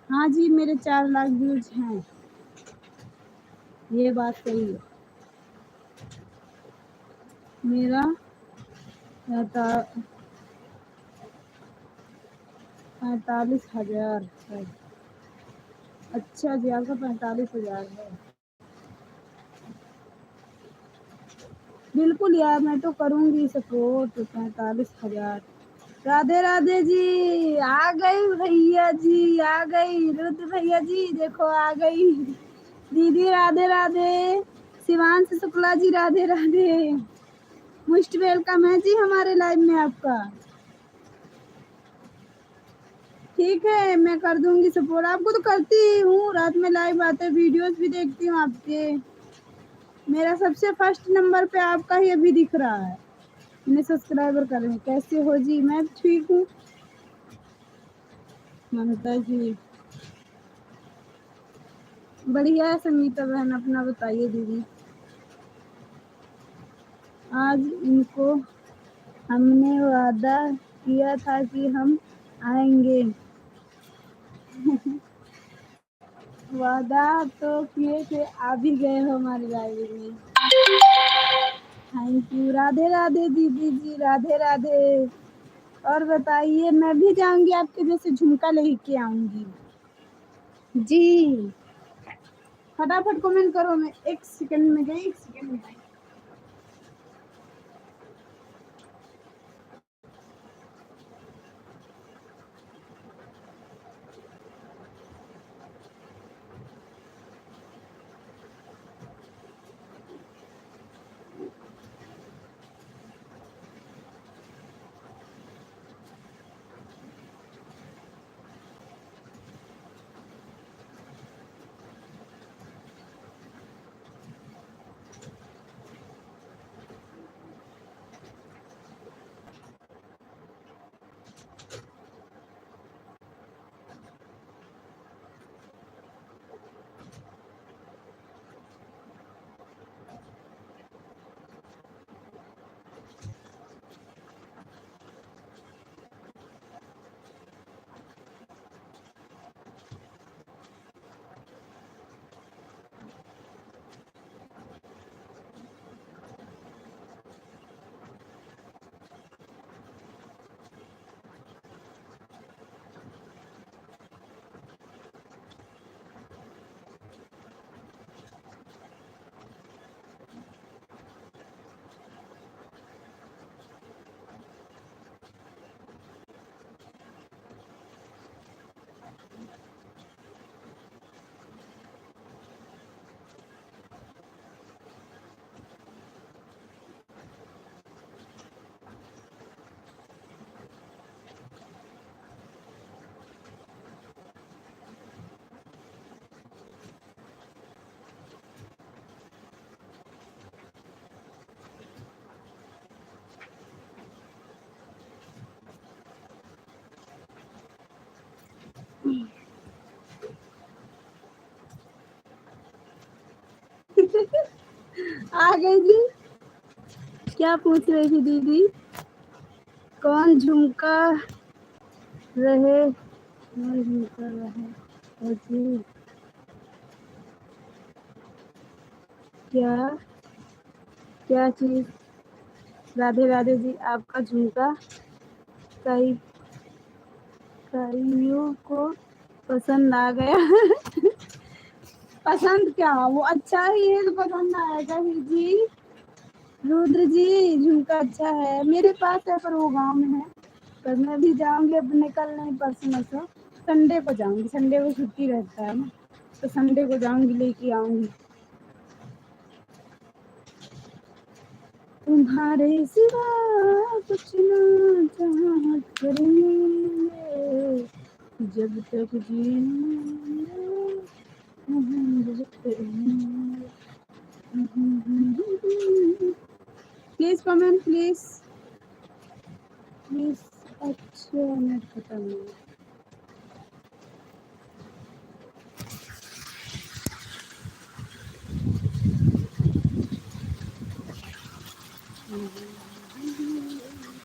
हाँ जी, मेरे 4 लाख व्यूज हैं, ये बात सही है। मेरा 45,000 है। अच्छा जी, आपका 45,000 है। बिल्कुल यार, मैं तो करूँगी सपोर्ट। 45,000। राधे राधे जी, आ गई भैया जी, आ गई रुद्र भैया जी, देखो आ गई दीदी। राधे राधे। शिवांश शुक्ला जी, राधे राधे। मोस्ट वेलकम है जी हमारे लाइव में आपका। ठीक है, मैं कर दूंगी सपोर्ट आपको, तो करती ही हूँ। रात में लाइव आते, वीडियोस भी देखती हूँ आपके। मेरा सबसे फर्स्ट नंबर पे आपका ही अभी दिख रहा है। मैंने सब्सक्राइबर करें। कैसे हो जी? मैं ठीक हूँ। ममता जी बढ़िया है। संगीता बहन अपना बताइए दीदी। आज इनको हमने वादा किया था कि हम आएंगे। वादा तो किए थे, आ भी गए हो हमारी लाइब्रेरी में। Thank U. राधे राधे दीदी जी, राधे राधे। और बताइए, मैं भी जाऊंगी आपके जैसे झुमका लेके आऊंगी जी। फटाफट कमेंट करो, मैं 1 सेकंड में गई, 1 सेकंड में आई। आ गई जी। क्या पूछ रही थी दीदी? कौन झुमका रहे? कौन झुमका रहे जी? क्या क्या चीज? राधे राधे जी, आपका झुमका कई कईयों को पसंद आ गया। पसंद क्या, वो अच्छा ही है तो पसंद आएगा ही जी। रुद्र जी, झुमका अच्छा है, मेरे पास है पर वो गांव में है। पर मैं भी जाऊंगी, अब निकल नहीं, परसों नरसों संडे को जाऊंगी। संडे को छुट्टी रहता है ना, तो संडे को जाऊंगी, लेके आऊंगी। तुम्हारे सिवा कुछ ना चाहत करेंगे, जब तक जिएंगे मोहब्बत करेंगे। Please comment, please please. अच्छा, नेट खत्म हो गया।